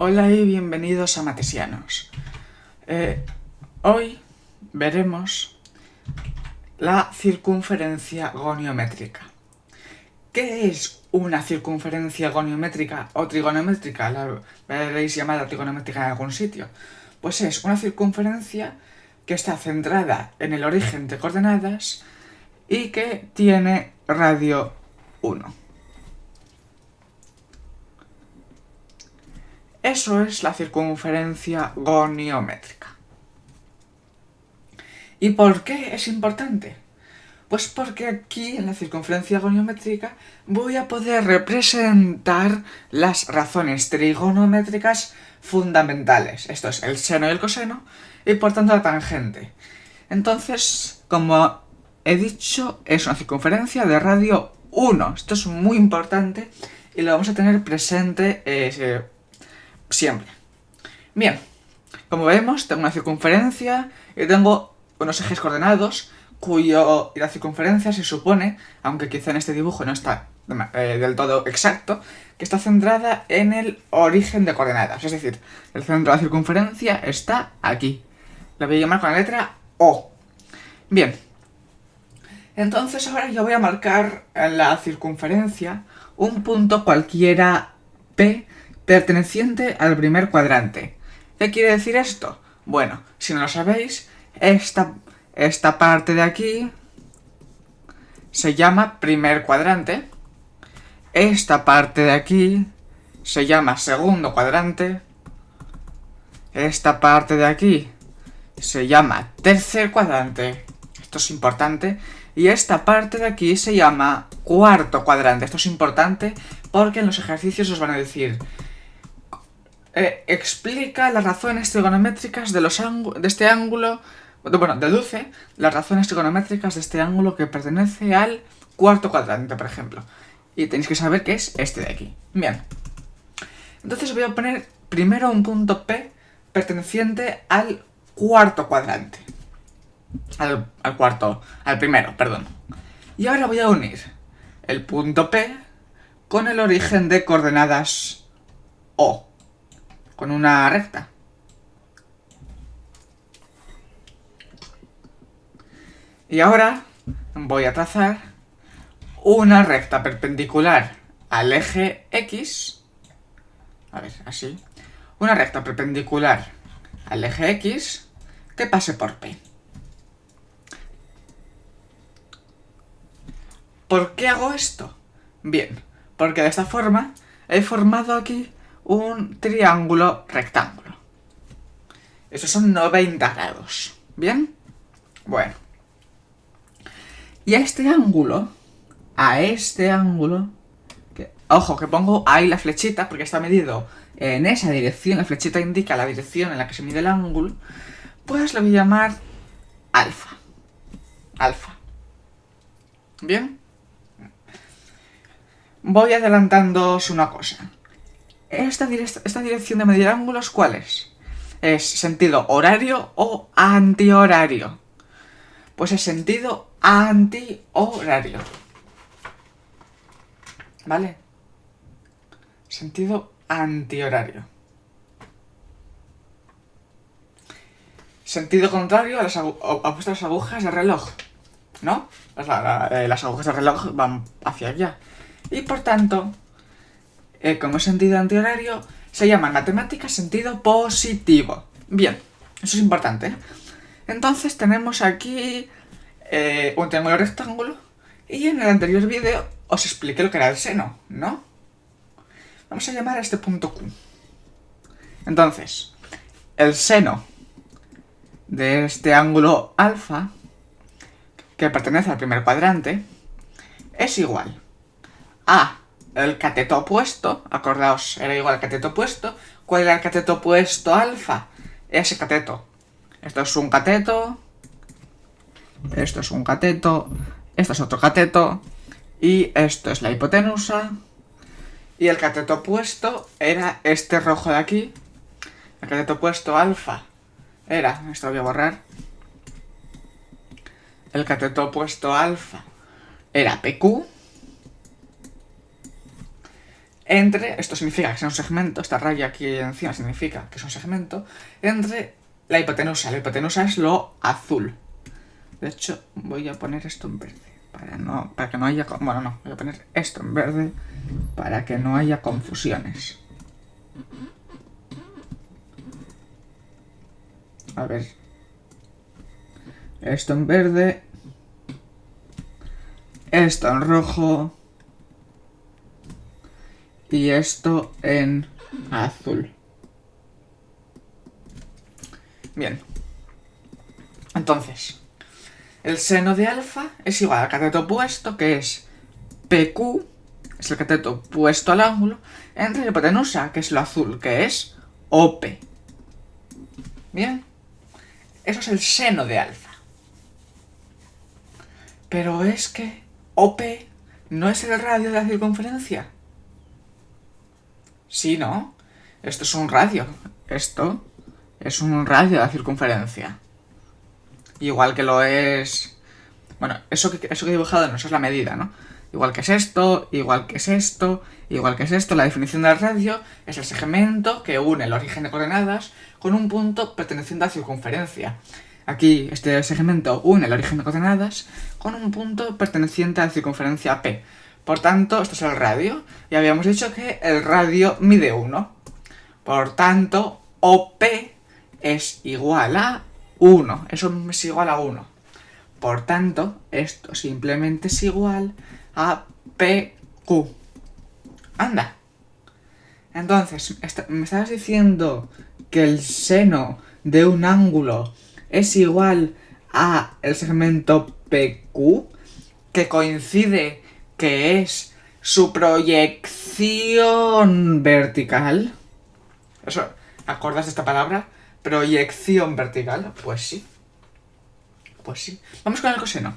Hola y bienvenidos a Matesianos. Hoy veremos la circunferencia goniométrica. ¿Qué es una circunferencia goniométrica o trigonométrica? La veréis llamada trigonométrica en algún sitio. Pues es una circunferencia que está centrada en el origen de coordenadas y que tiene radio 1. Eso es la circunferencia goniométrica. ¿Y por qué es importante? Pues porque aquí, en la circunferencia goniométrica, voy a poder representar las razones trigonométricas fundamentales. Esto es el seno y el coseno, y por tanto la tangente. Entonces, como he dicho, es una circunferencia de radio 1. Esto es muy importante y lo vamos a tener presente siempre. Bien, como vemos, tengo una circunferencia y tengo unos ejes coordenados la circunferencia se supone, aunque quizá en este dibujo no está del todo exacto, que está centrada en el origen de coordenadas. Es decir, el centro de la circunferencia está aquí. La voy a llamar con la letra O. Bien. Entonces ahora yo voy a marcar en la circunferencia un punto cualquiera P perteneciente al primer cuadrante. ¿Qué quiere decir esto? Bueno, si no lo sabéis, esta parte de aquí se llama primer cuadrante. Esta parte de aquí se llama segundo cuadrante. Esta parte de aquí se llama tercer cuadrante. Esto es importante. Y esta parte de aquí se llama cuarto cuadrante. Esto es importante porque en los ejercicios os van a decir explica las razones trigonométricas de este ángulo. Bueno, deduce las razones trigonométricas de este ángulo que pertenece al cuarto cuadrante, por ejemplo. Y tenéis que saber que es este de aquí. Bien. Entonces voy a poner primero un punto P perteneciente al cuarto cuadrante. Al primero, perdón. Y ahora voy a unir el punto P con el origen de coordenadas O. Con una recta. Y ahora voy a trazar una recta perpendicular al eje X. A ver, así. Una recta perpendicular al eje X que pase por P. ¿Por qué hago esto? Bien, porque de esta forma he formado aquí un triángulo rectángulo. Esos son 90 grados. ¿Bien? Bueno. Y a este ángulo, ojo, que pongo ahí la flechita porque está medido en esa dirección, la flechita indica la dirección en la que se mide el ángulo, pues lo voy a llamar alfa. Alfa. ¿Bien? Voy adelantándoos una cosa. Esta dirección de medir ángulos, ¿cuál es? ¿Es sentido horario o antihorario? Pues es sentido antihorario. ¿Vale? Sentido antihorario. Sentido contrario a vuestras agujas de reloj, ¿no? Las agujas de reloj van hacia allá. Y por tanto, como sentido antihorario, se llama en matemáticas sentido positivo. Bien, eso es importante. Entonces tenemos aquí un triángulo rectángulo y en el anterior vídeo os expliqué lo que era el seno, ¿no? Vamos a llamar a este punto Q. Entonces, el seno de este ángulo alfa, que pertenece al primer cuadrante, es igual a el cateto opuesto. Acordaos, era igual al cateto opuesto. ¿Cuál era el cateto opuesto a alfa? Ese cateto. Esto es un cateto. Esto es un cateto. Esto es otro cateto. Y esto es la hipotenusa. Y el cateto opuesto era este rojo de aquí. El cateto opuesto alfa era... Esto lo voy a borrar. El cateto opuesto alfa era PQ. entre, esto significa que sea un segmento, esta raya aquí encima significa que es un segmento, entre la hipotenusa. La hipotenusa es lo azul. De hecho, voy a poner esto en verde, para que no haya, bueno, no, voy a poner esto en verde para que no haya confusiones. A ver, esto en verde, esto en rojo y esto en azul. Bien, entonces, el seno de alfa es igual al cateto opuesto, que es PQ, es el cateto opuesto al ángulo, entre la hipotenusa, que es lo azul, que es OP. Bien, eso es el seno de alfa. Pero es que OP no es el radio de la circunferencia. Sí, ¿no? Esto es un radio. Esto es un radio de la circunferencia. Igual que lo es... Bueno, eso que he dibujado no, eso es la medida, ¿no? Igual que es esto, igual que es esto, igual que es esto. La definición del radio es el segmento que une el origen de coordenadas con un punto perteneciente a la circunferencia. Aquí este segmento une el origen de coordenadas con un punto perteneciente a la circunferencia P. Por tanto, esto es el radio. Y habíamos dicho que el radio mide 1. Por tanto, OP es igual a 1. Eso es igual a 1. Por tanto, esto simplemente es igual a PQ. ¡Anda! Entonces, ¿me estabas diciendo que el seno de un ángulo es igual a el segmento PQ, que coincide que es su proyección vertical? Eso, ¿acordas de esta palabra? Proyección vertical. Pues sí. Pues sí. Vamos con el coseno.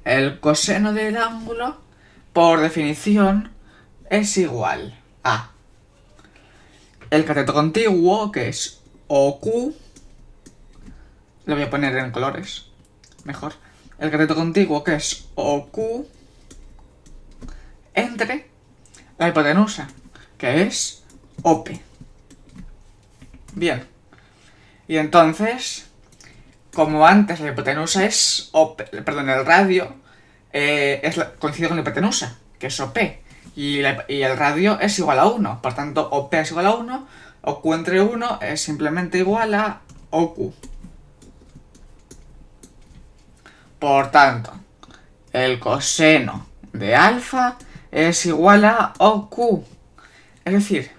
El coseno del ángulo, por definición, es igual a el cateto contiguo, que es OQ. Lo voy a poner en colores, mejor. El cateto contiguo, que es OQ, entre la hipotenusa, que es OP. Bien. Y entonces, como antes la hipotenusa es OP, perdón, el radio coincide con la hipotenusa, que es OP. Y el radio es igual a 1. Por tanto, OP es igual a 1. OQ entre 1 es simplemente igual a OQ. Por tanto, el coseno de alfa es igual a OQ. Es decir,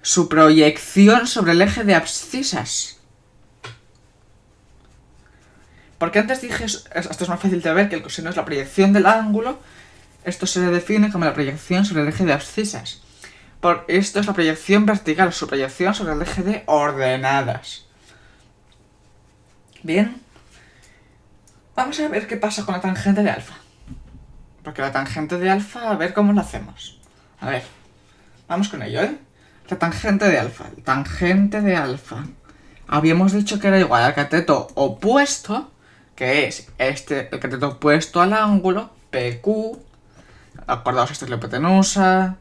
su proyección sobre el eje de abscisas. Porque antes dije, esto es más fácil de ver, que el coseno es la proyección del ángulo. Esto se define como la proyección sobre el eje de abscisas. Esto es la proyección vertical, su proyección sobre el eje de ordenadas. Bien. Vamos a ver qué pasa con la tangente de alfa. Porque la tangente de alfa, a ver cómo lo hacemos. A ver, vamos con ello, ¿eh? La tangente de alfa. Tangente de alfa. Habíamos dicho que era igual al cateto opuesto, que es el cateto opuesto al ángulo, PQ. Acordaos, esta es la hipotenusa,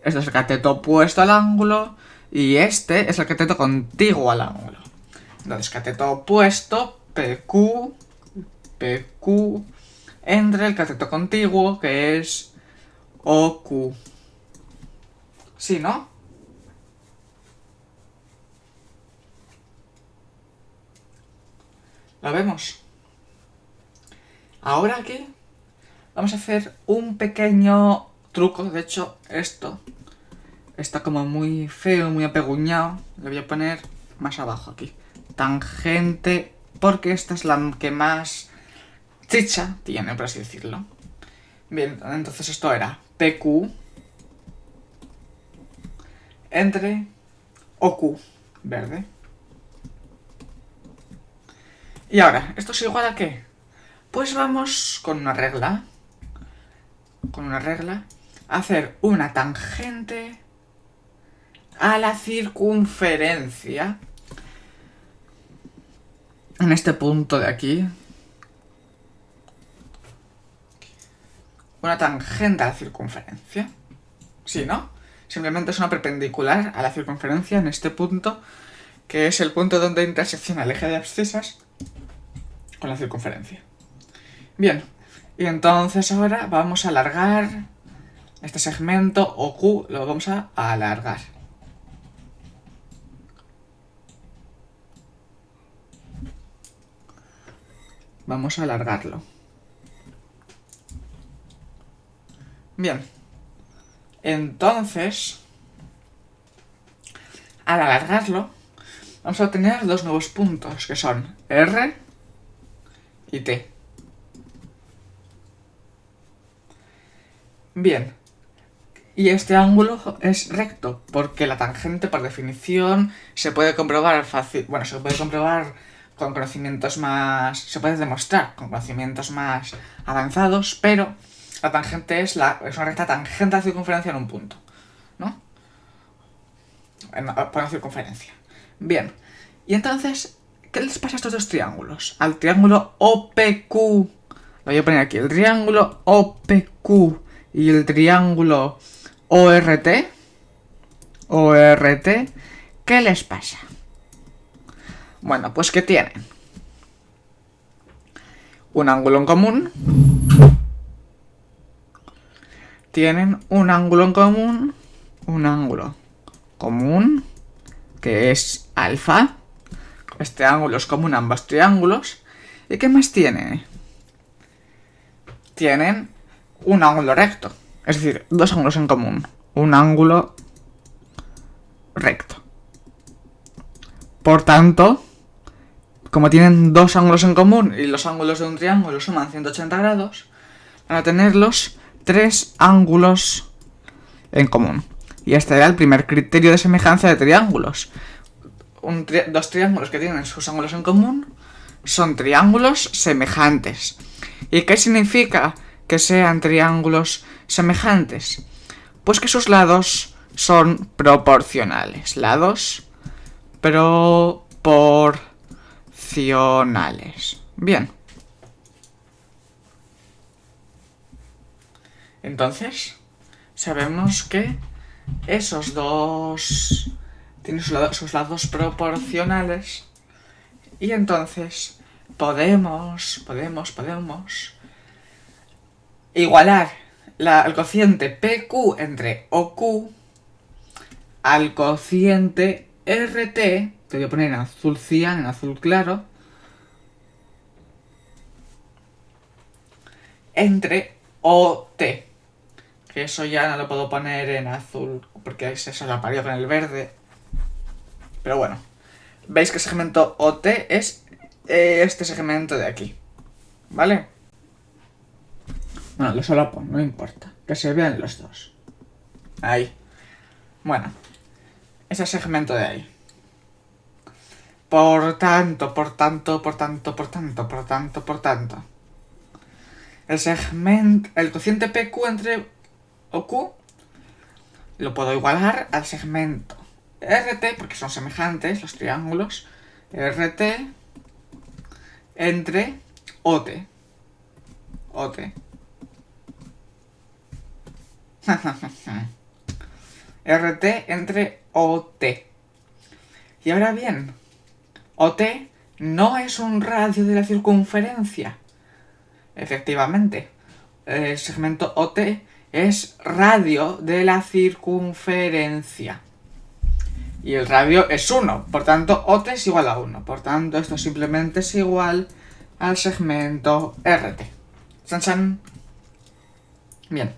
este es el cateto opuesto al ángulo, y este es el cateto contiguo al ángulo. Entonces, cateto opuesto, PQ, entre el cateto contiguo, que es OQ. ¿Sí, no? ¿Lo vemos? Ahora aquí vamos a hacer un pequeño truco. De hecho, esto está como muy feo, muy apeguñado. Lo voy a poner más abajo aquí. Tangente, porque esta es la que más chicha tiene, por así decirlo. Bien, entonces esto era PQ entre OQ, verde. Y ahora, ¿esto es igual a qué? Pues vamos con una regla. A hacer una tangente a la circunferencia. En este punto de aquí. Una tangente a la circunferencia. Sí, ¿no? Simplemente es una perpendicular a la circunferencia en este punto, que es el punto donde intersecciona el eje de abscisas con la circunferencia. Bien, y entonces ahora vamos a alargar este segmento OQ, lo vamos a alargar. Vamos a alargarlo. Bien, entonces, al alargarlo, vamos a obtener dos nuevos puntos, que son R y T. Bien, y este ángulo es recto, porque la tangente, por definición, se puede comprobar fácil. Bueno, se puede comprobar con conocimientos más. Se puede demostrar con conocimientos más avanzados, pero la tangente es una recta tangente a la circunferencia en un punto, ¿no? Por la circunferencia. Bien, y entonces, ¿qué les pasa a estos dos triángulos? Al triángulo OPQ. Lo voy a poner aquí. El triángulo OPQ y el triángulo ORT, ¿qué les pasa? Bueno, pues que tienen un ángulo en común. Tienen un ángulo en común. Un ángulo común, que es alfa. Este ángulo es común a ambos triángulos. ¿Y qué más tienen? Tienen un ángulo recto. Es decir, dos ángulos en común. Un ángulo recto. Por tanto, como tienen dos ángulos en común y los ángulos de un triángulo suman 180 grados, van a tenerlos tres ángulos en común. Y este era el primer criterio de semejanza de triángulos. Dos triángulos que tienen sus ángulos en común son triángulos semejantes. ¿Y qué significa que sean triángulos semejantes? Pues que sus lados son proporcionales. Lados proporcionales. Bien. Entonces, sabemos que esos dos tienen sus lados proporcionales. Y entonces podemos igualar el cociente PQ entre OQ al cociente RT, te voy a poner en azul cian, en azul claro, entre OT. Que eso ya no lo puedo poner en azul, porque eso se lo parió con el verde. Pero bueno, veis que el segmento OT es este segmento de aquí, ¿vale? Bueno, lo solapo, no importa, que se vean los dos. Ahí. Bueno, ese segmento de ahí. Por tanto. El cociente PQ entre OQ lo puedo igualar al segmento RT, porque son semejantes los triángulos, RT entre OT. RT entre OT. Y ahora bien, OT no es un radio de la circunferencia. Efectivamente, el segmento OT es radio de la circunferencia. Y el radio es 1, por tanto OT es igual a 1. Por tanto, esto simplemente es igual al segmento RT. ¡Chan, chan! Bien.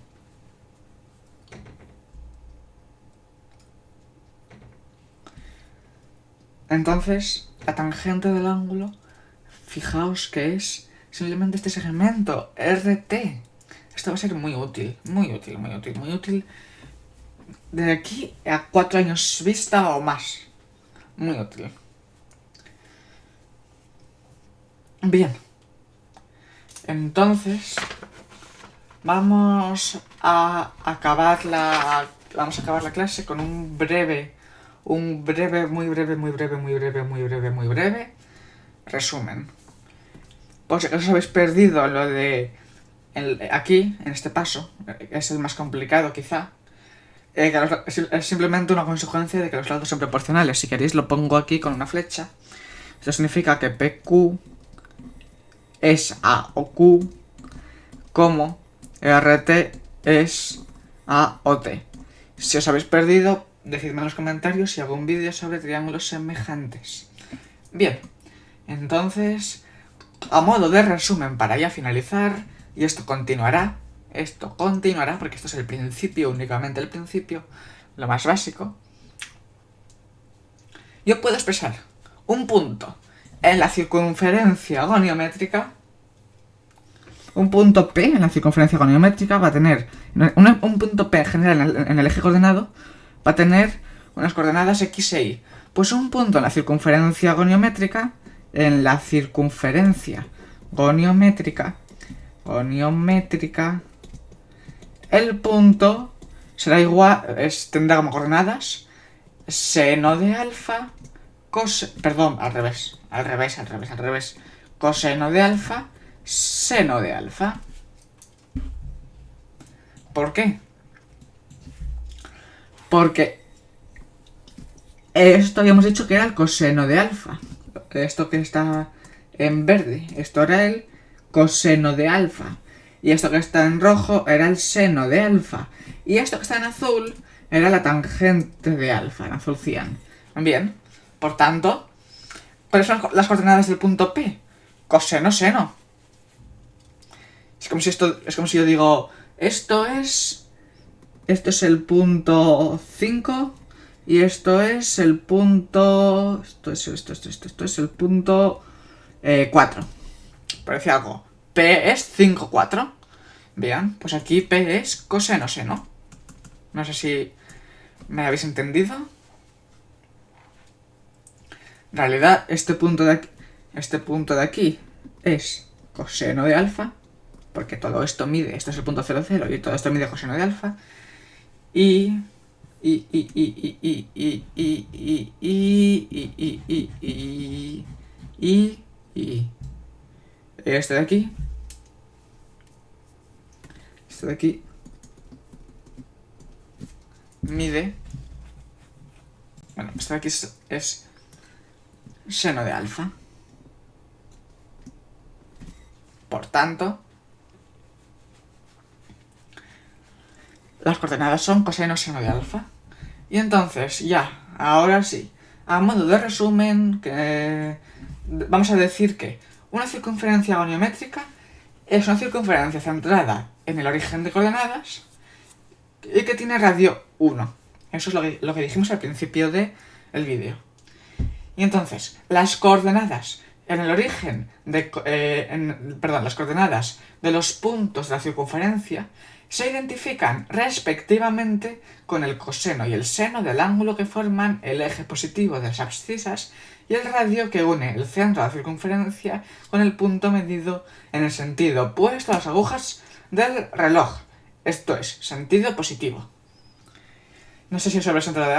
Entonces, la tangente del ángulo, fijaos que es simplemente este segmento RT. Esto va a ser muy útil. De aquí a 4 años vista o más. Muy útil. Bien. Entonces, vamos a acabar la clase con un breve, muy breve resumen. Por si acaso os habéis perdido lo de aquí, en este paso, es el más complicado quizá. es simplemente una consecuencia de que los lados son proporcionales. Si queréis lo pongo aquí con una flecha. Esto significa que PQ es A o Q como RT es A o T. Si os habéis perdido, decidme en los comentarios si hago un vídeo sobre triángulos semejantes. Bien, entonces, a modo de resumen para ya finalizar, y esto continuará porque esto es el principio, únicamente el principio, lo más básico. Yo puedo expresar un punto en la circunferencia goniométrica. Un punto P en la circunferencia goniométrica va a tener... Un punto P en general en el eje coordenado va a tener unas coordenadas X e Y. Pues un punto en la circunferencia goniométrica... el punto será igual... tendrá como coordenadas seno de alfa... al revés. Coseno de alfa... seno de alfa. ¿Por qué? Porque esto habíamos dicho que era el coseno de alfa. Esto que está en verde, esto era el coseno de alfa. Y esto que está en rojo era el seno de alfa. Y esto que está en azul era la tangente de alfa, en azul cian. Bien, por tanto, ¿cuáles son las coordenadas del punto P? Coseno, seno. Es como si yo digo, esto es el punto 5 y esto es el punto... Esto es el punto 4. Parece algo. P es 5, 4. Bien, pues aquí P es coseno, seno. No sé si me habéis entendido. En realidad, este punto de aquí es coseno de alfa. Porque todo esto mide, esto es el punto 0, 0 y todo esto mide coseno de alfa. Y esto de aquí mide, bueno, esto de aquí es seno de alfa. Por tanto, las coordenadas son coseno, seno de alfa. Y entonces, ahora sí, a modo de resumen, vamos a decir que una circunferencia goniométrica es una circunferencia centrada en el origen de coordenadas y que tiene radio 1. Eso es lo que dijimos al principio del vídeo. Y entonces, las coordenadas en el origen las coordenadas de los puntos de la circunferencia se identifican respectivamente con el coseno y el seno del ángulo que forman el eje positivo de las abscisas y el radio que une el centro de la circunferencia con el punto medido en el sentido opuesto a las agujas del reloj. Esto es, sentido positivo. No sé si os habéis enterado de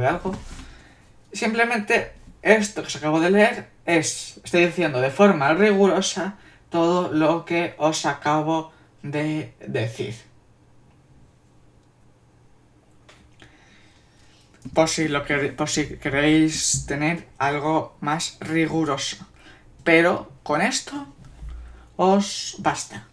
algo. Simplemente esto que os acabo de leer estoy diciendo de forma rigurosa todo lo que os acabo de decir. Por si queréis tener algo más riguroso. Pero con esto os basta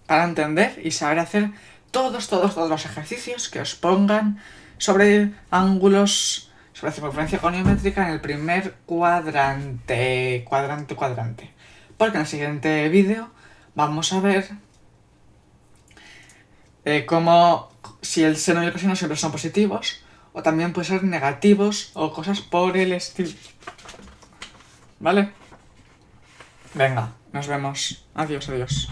para entender y saber hacer todos los ejercicios que os pongan sobre ángulos, sobre circunferencia goniométrica en el primer cuadrante. Porque en el siguiente vídeo vamos a ver cómo si el seno y el coseno siempre son positivos o también pueden ser negativos o cosas por el estilo. ¿Vale? Venga, nos vemos. Adiós.